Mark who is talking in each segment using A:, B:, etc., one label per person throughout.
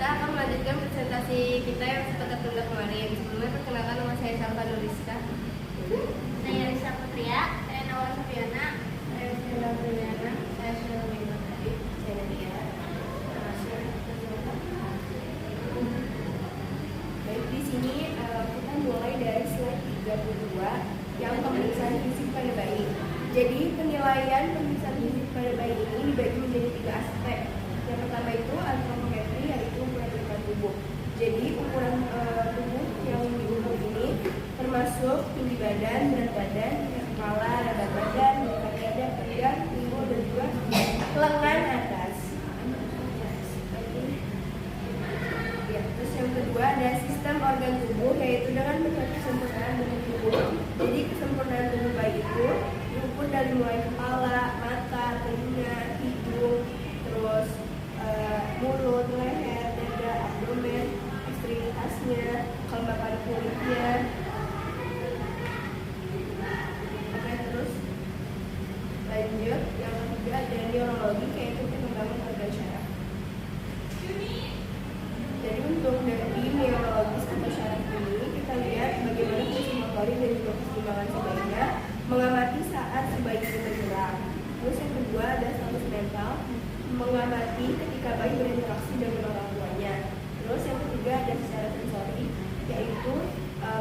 A: kita akan melanjutkan presentasi kita yang sempat tertunda kemarin. Sebelumnya perkenalkan, nama saya Salva Nuriska.
B: Saya Risa Putria, saya Nawal Sofiana,
A: Saya Stella Briliana. Saya Sheila Minggu tadi. Saya Nadia. Baik, di sini kita mulai dari slide 32 yang pemeriksaan fisik pada bayi. Jadi penilaian pemeriksaan fisik pada bayi ini dibagi menjadi 3 aspek. Yang pertama itu antropometri, yaitu ukuran tubuh. Jadi ukuran tubuh yang diukur ini termasuk tinggi badan, berat badan, kepala, berat badan, berat dada, pinggang, pinggul, dan juga lengan atas. Ya, terus yang kedua ada sistem organ tubuh, yaitu dengan metode kesempurnaan bentuk tubuh. Jadi kesempurnaan tubuh bayi itu diukur dari mulai kepala, mata, telinga, hidung, terus mulut, leher, dada, abdomen, ekstremitasnya, kelembapan kulitnya. Oke, terus lanjut yang ketiga ada neurologi, yaitu pengembangan organ syaraf. Jadi untuk dari neurologis atau syaraf ini kita lihat bagaimana fungsi motorik dan juga keseimbangan si bayinya, mengamati saat si bayi itu bergerak. Terus yang kedua ada status mental, mengamati ketika bayi berinteraksi dengan orang tuanya. Terus yang ketiga ada secara sensori, yaitu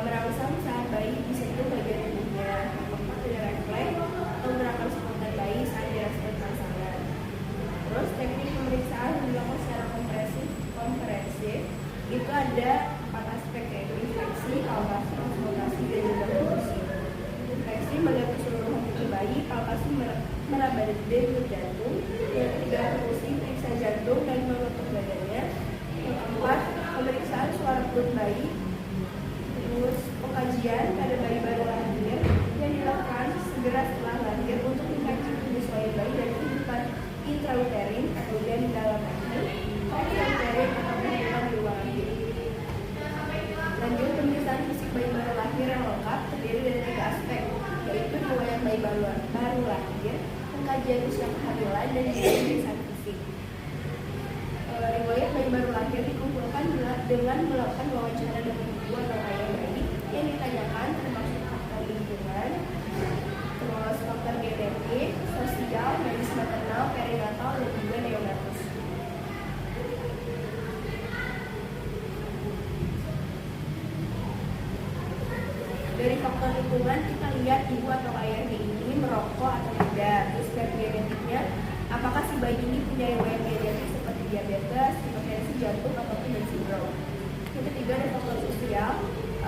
A: merangsang saat bayi disentuh bagian tubuhnya. Keempat ada refleks atau gerakan spontan bayi saat direspon rangsangan. Terus teknik pemeriksaan yang dilakukan secara komprehensif itu ada 4 aspek, yaitu infeksi, palpasi, auskultasi, dan juga fungsi. Infeksi melihat keseluruhan tubuh bayi, palpasi meraba denyut jantung. Yang ketiga fungsi, periksa jantung dan mengetuk badannya. Yang keempat, pemeriksaan suara perut bayi. Terus pengkajian pada bayi baru lahir yang dilakukan segera setelah lahir untuk mengkaji penyesuaian bayi dan kehidupan intrauterin atau di dalam rahim, extrauterin atau kehidupan di luar rahim. Lanjut, pemeriksaan fisik bayi baru lahir yang lengkap terdiri dari 3 aspek, yaitu riwayat bayi baru lahir, pengkajian usia kehamilan, dan pemeriksaan fisik. Riwayat bayi baru lahir dikumpulkan dengan melakukan wawancara dengan ibu atau ayah bayi yang ditanyakan termasuk faktor lingkungan, terus faktor genetik, sosial, medis maternal, perinatal, dan juga neonatus. Dari faktor lingkungan kita lihat ibu atau ayahnya ini merokok atau tidak. Terus dari genetiknya, apakah si bayi ini punya riwayat genetik seperti diabetes, hipertensi jantung, ataupun dan sindrom. Yang ketiga ada faktor sosial.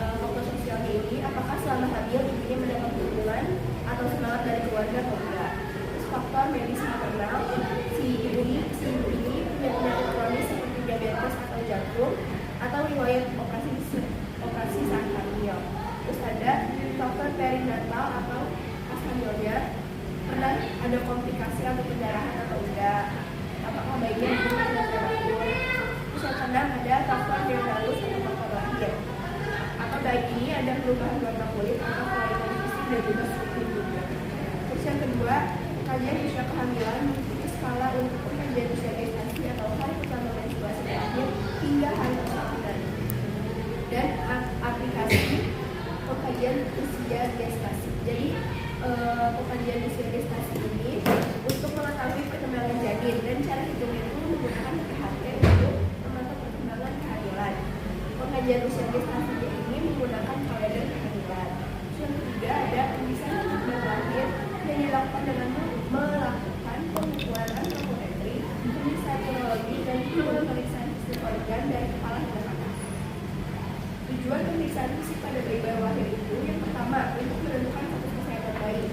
A: Faktor sosialnya ini apakah selama hamil ibunya mendapat dukungan atau semangat dari keluarga atau tidak. Terus faktor medis maternal, si ibu ini punya penyakit kronis seperti diabetes atau jantung, atau riwayat operasi saat hamil. Terus ada faktor perinatal atau pas hamilnya, pernah ada komplikasi atau pendarahan atau tidak, apakah bayinya belum tidak prematur. Terus yang keenam ada faktor neonatolus atau faktor lahir, atau bayi ini ada perubahan warna kulit atau kelainan fisik dan juga struktur tubuh. Terus yang kedua, kajian usia kehamilan mengikuti skala untuk pengkajian usia gestasi atau hari pertama menstruasi terakhir hingga hari persalinan, dan aplikasi pengkajian usia gestasi. Jadi pengkajian usia gestasi ini untuk mengetahui perkembangan janin, dan cara hitungnya itu menggunakan PHT untuk memantau perkembangan kehamilan. Pengkajian usia gestasi ini menggunakan kalender kehamilan. Yang ketiga ada pemeriksaan bayi lahir yang dilakukan dengan melakukan pengukuran antropometri, pemeriksaan neurologi, dan pemeriksaan fisik organ dari kepala hingga kaki. Tujuan pemeriksaan fisik pada bayi baru lahir itu yang pertama untuk menentukan status kesehatan bayi,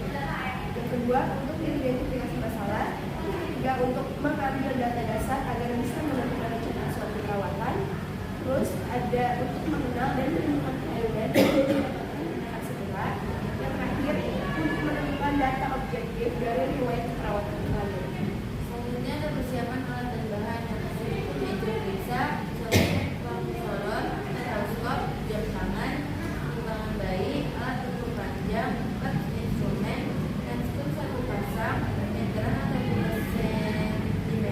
A: yang kedua untuk mengidentifikasi masalah, yang ketiga untuk mengambil data dasar agar bisa menentukan rencana suatu perawatan, terus ada untuk mengenal dan menemukan keadaan dan mendapatkan segera, yang terakhir untuk menemukan data objektif dari riwayat perawatan lalu.
B: selanjutnya ada persiapan alat dan bahan yang yaitu periksa, isoter, pengsoron, stetoskop, jam tangan, timbangan bayi, alat ukur panjang, instrumen, pensum 1 pasang, meteran atau 2 cm,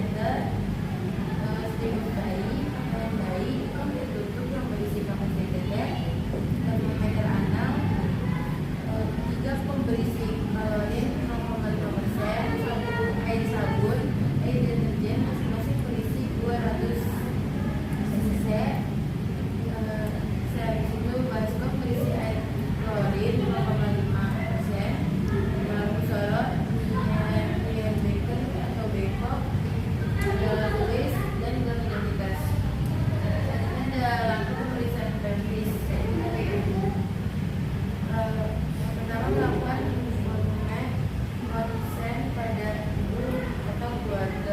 B: stimulus bayi, pakaian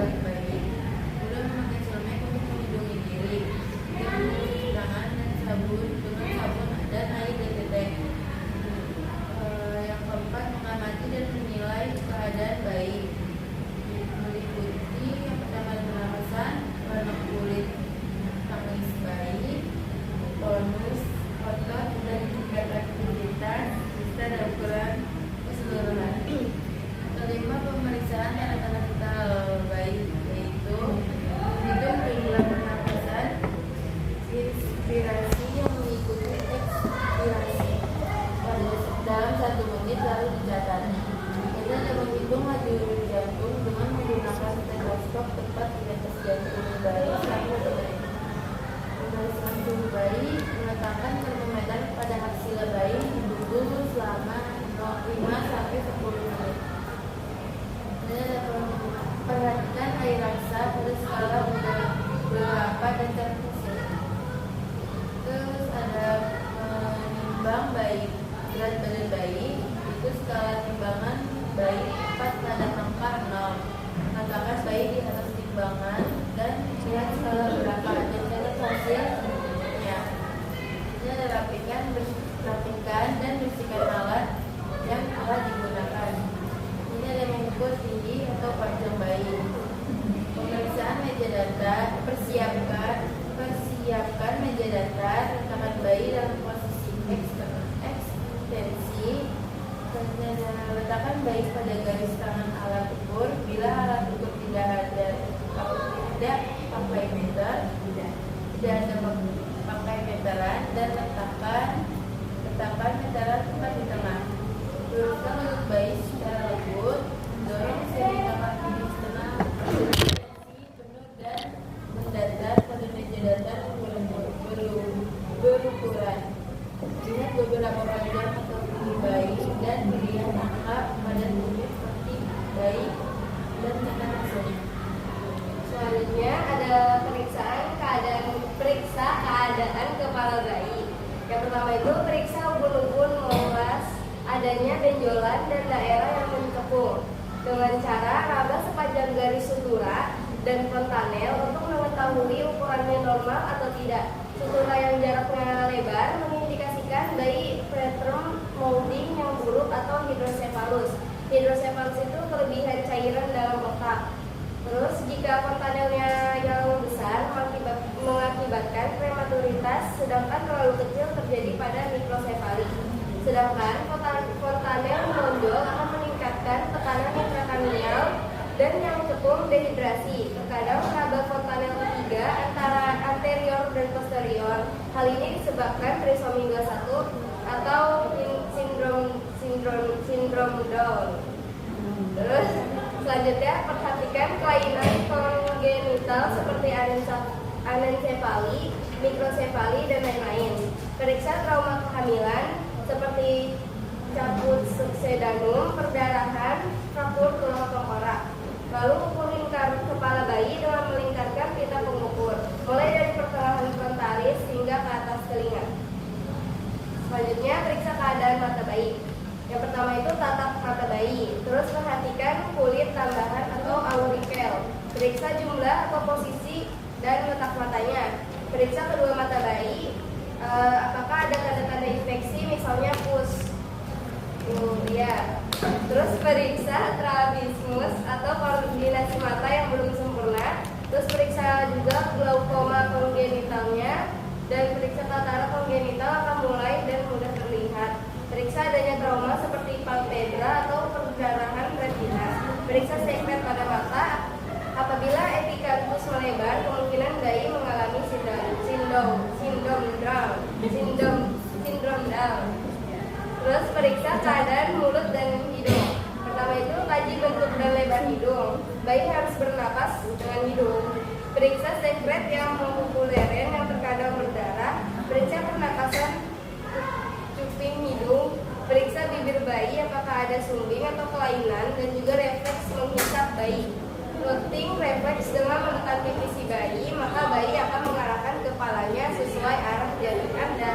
B: dengan baik, mudah memakai celemek untuk melindungi diri, tidak mencuci tangan dan sabun dengan sabun dan air dan tetes. Yang keempat, mengamati dan menilai keadaan bayi, meliputi yang pertama pernapasan, warna kulit tangis bayi, tonus, otot, dan tingkat aktivitas serta dan ukuran keseluruhan. Kelima, pemeriksaan tanda-tanda vital bayi, yaitu menghitung jumlah pernapasan, inspirasi yang mengikuti ekspirasi dalam 1 menit lalu dicatat. Kita dapat menghitung laju jantung dengan menggunakan stetoskop tepat di atas jantung bayi selama 1 menit. Pemeriksaan suhu bayi, meletakkan termometer pada aksila bayi dulu selama 5-10 menit. Kita dapat perhatikan air raksa pada skala berapa dan transfusi. Terus ada menimbang bayi, berat badan bayi, itu skala timbangan bayi 4 pada angka 0. Letakkan bayi di atas timbangan dan lihat skala berapa dan catat hasilnya. Kita rapikan dan bersihkan alat yang telah digunakan. Ini ada mengukur tinggi atau panjang bayi. Pemeriksaan meja datar, persiapkan meja datar, letakkan bayi dalam posisi ekstensi, letakkan bayi pada garis tangan alat ukur. Bila alat ukur tidak pakai meter, tidak ada pakai meteran, dan letakkan meteran tepat di tengah. Luruskan lutut bayi secara lembut, dorong seri kaki di setengah penuh dan mendatar pada meja datar berukuran. Lihat beberapa panjang atau tinggi bayi dan berikan angka pada tubuh seperti bayi dan tekan hasilnya.
C: Selanjutnya ada periksa keadaan kepala bayi. Yang pertama itu periksa ubun-ubun mengulas adanya benjolan dan daerah yang mencekung dengan cara raba sepanjang garis sutura dan fontanel untuk mengetahui ukurannya normal atau tidak. Sutura yang jaraknya lebar mengindikasikan bayi preterm molding yang buruk atau hidrosefalus. Hidrosefalus itu kelebihan cairan dalam otak. Terus jika fontanelnya yang besar mengakibatkan prematuritas, sedangkan terlalu kecil terjadi pada mikrosefali. Sedangkan fontanel menonjol akan meningkatkan tekanan intrakranial dan yang cekung dehidrasi. Terkadang raba fontanel ketiga antara anterior dan posterior. Hal ini disebabkan trisomi 21 atau sindrom Down. Terus selanjutnya perhatikan kelainan kongenital seperti anencefali, mikrosefali, dan lain-lain. Periksa trauma kehamilan seperti cabut sedangum, perdarahan, fraktur tulang tengkorak. Lalu ukur lingkar kepala bayi dengan melingkarkan pita pengukur, mulai dari pertengahan frontalis hingga ke atas telinga. Selanjutnya periksa keadaan mata bayi. Yang pertama itu tatap mata bayi. Terus perhatikan kulit tambahan atau aurikel. Periksa jumlah atau posisi dan letak matanya. Periksa kedua mata bayi. Apakah ada tanda-tanda infeksi, misalnya pus. Terus periksa strabismus atau koordinasi mata yang belum sempurna. Terus periksa juga glaukoma kongenitalnya, dan periksa katara kongenital akan mulai dan mudah terlihat. Periksa adanya trauma seperti palpebra atau perdarahan retina. Periksa sekret pada mata. Apabila epicanthus melebar, kemungkinan bayi mengalami sindrom Down. Terus periksa keadaan mulut dan hidung. Pertama itu kaji bentuk dan lebar hidung. Bayi harus bernapas dengan hidung. Periksa sekret yang mengpopuleren yang terkadang berdarah. Periksa pernapasan cuping hidung. Periksa bibir bayi apakah ada sumbing atau kelainan, dan juga refleks menghisap bayi. Looting refleks dengan menekan pipi si bayi, maka bayi akan mengarahkan kepalanya sesuai arah jari Anda.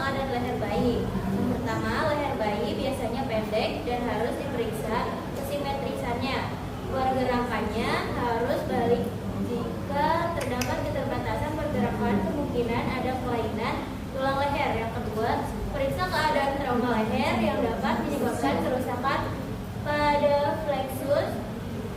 B: keadaan leher bayi. Yang pertama, leher bayi biasanya pendek dan harus diperiksa kesimetrisannya. Pergerakannya harus balik jika terdapat keterbatasan pergerakan, kemungkinan ada kelainan tulang leher. Yang kedua, periksa keadaan trauma leher yang dapat menyebabkan kerusakan pada flexus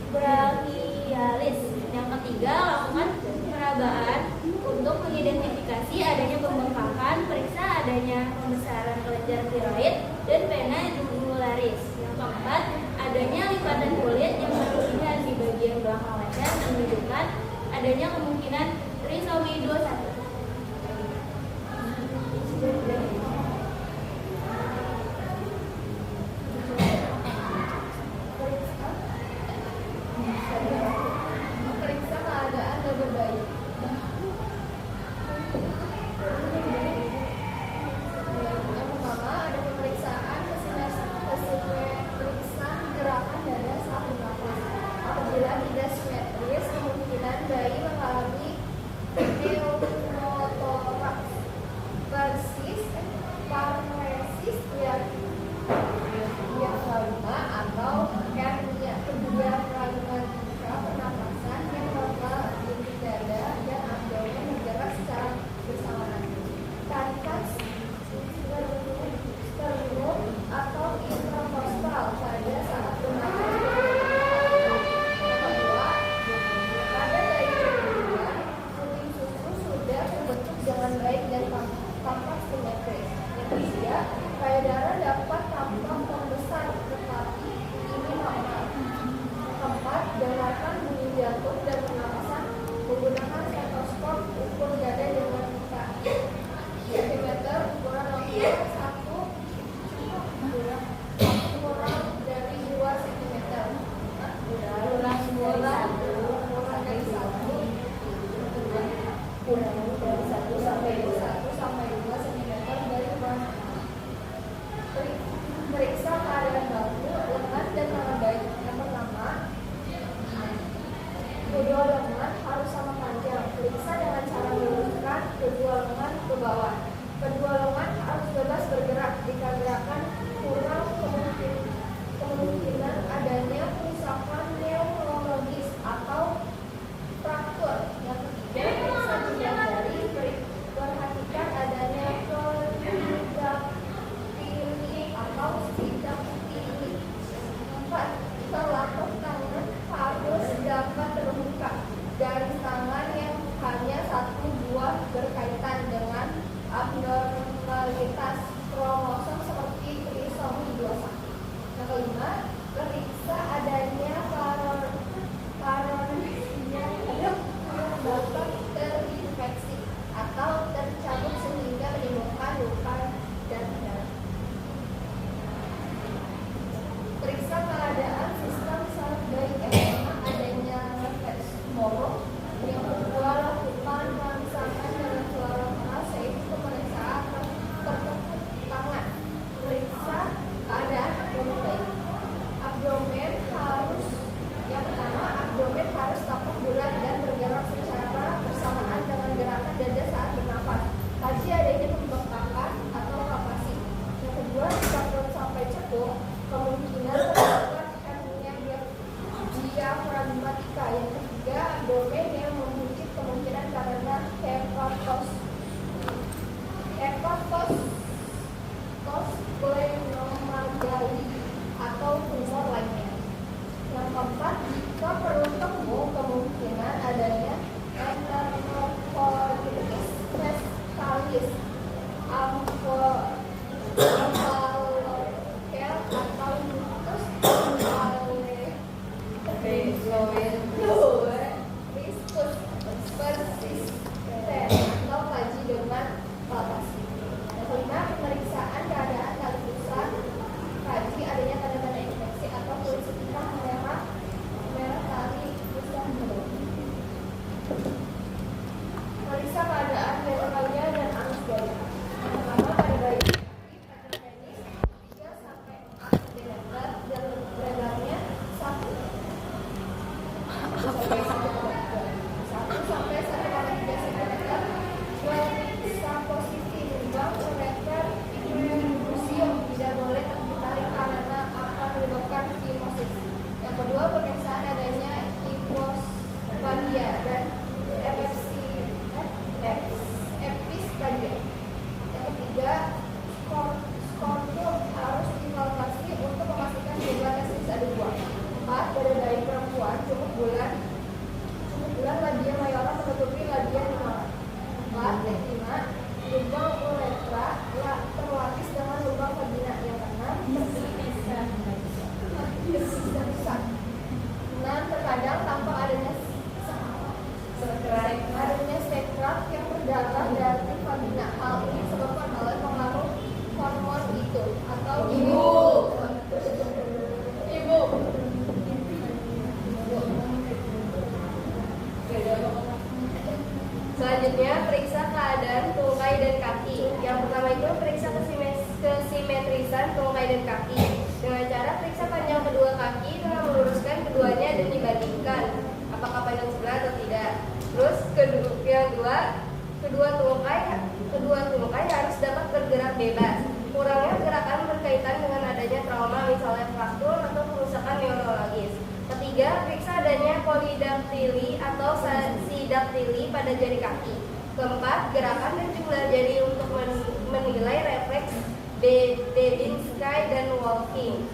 B: brachialis. Yang ketiga, lakukan perabaan untuk mengidentifikasi adanya pembengkakan, periksa adanya pembesaran kelenjar tiroid dan vena jugularis. Yang keempat, adanya lipatan kulit yang berlebihan di bagian belakang leher menunjukkan adanya kemungkinan trisomi 21.
C: Periksa keadaan leher bayi. Yang pertama ada pemeriksaan kesimmetrisan gerakan dada saat bernafas. Apabila tidak simetris, kemungkinan bayi mengalami pneumotoraks, paresis diafragma atau hernia. Kedua, diafragmatika pernapasan yang normal, inti dada dan abdomen bergerak secara bersamaan. Tarikan sternum atau intrakorstal pada saat bernafas. Kedua, pada bayi kedua, puting susu sudah terbentuk dengan baik dan tampak simetris. Yang ketiga, payudara dapat tampak membesar tetapi ini normal. Keempat, dengarkan bunyi jantung dan pernapasan menggunakan stetoskop, ukur dada dengan pita diameter ukuran longgar 1 kurang dari 2 cm. Kurang dari 1 sampai 2 cm dari ukuran. Periksa keadaan bahu, lengan, dan tangan bayi. Yang pertama, kedua lengan harus sama panjang. Periksa dengan cara meluruskan kedua lengan ke bawah. Kedua lengan harus bebas bergerak. Jika gerakan kurang, kemungkinan adanya kerusakan neurologis atau fraktur. Yang ketiga, periksa jumlah jari. Perhatikan adanya polidactyly atau sidactyly. 4. Telapak tangan harus dapat terbuka. Garis tangan yang hanya satu buah berkaitan dengan abnormalitas kromosom seperti trisomi 21. Yang kelima, periksa adanya Selanjutnya, periksa keadaan tungkai dan kaki. Yang pertama itu periksa kesimetrisan tungkai dan kaki. Dengan cara periksa panjang kedua kaki dengan meluruskan keduanya dan dibandingkan apakah panjang sebelah atau tidak. Terus yang kedua tungkai harus dapat bergerak bebas. Kurangnya gerakan berkaitan dengan adanya trauma, misalnya fraktur atau kerusakan neurologis. Ketiga, periksa adanya polidaktili atau sidaktili pada jari kaki. Keempat, gerakan dan jumlah jari untuk menilai refleks Babinski dan walking.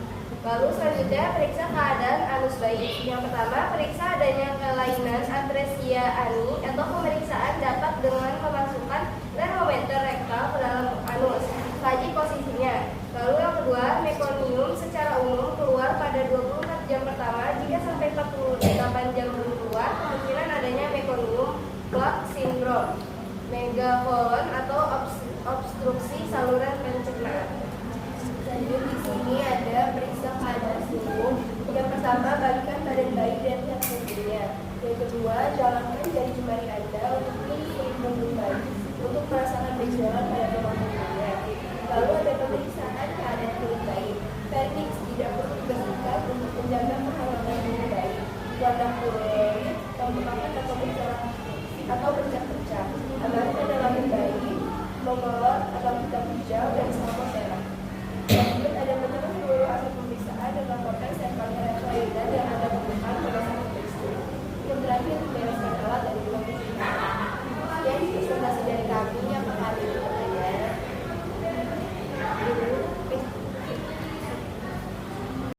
C: Lalu selanjutnya periksa keadaan anus bayi. Yang pertama, periksa adanya kelainan atresia ani atau pemeriksaan dapat dengan memasukkan termometer rektal ke dalam anus. Kaji posisinya. Lalu yang kedua, mekonium secara umum keluar pada 24 jam pertama. Jika sampai 48 jam belum keluar, kemungkinan adanya mekonium plug syndrome, megakolon atau obstruksi saluran pencernaan.
A: Lanjut di sini ada periksa keadaan sumbu. Yang pertama, balikan badan bayi dan lihat punggungnya. Yang kedua, jalankan jari jemari Anda untuk melihat punggung bayi untuk merasakan benjolan pada tulang punggungnya. Lalu ada pemeriksaan keadaan kulit bayi. Vernix tidak perlu dibersihkan untuk menjaga kehangasan kulit bayi. Warna kulit, pembukaan atau bercak-bercak. Amankan dalam bayi, mengelor atau tidak hijau dan sama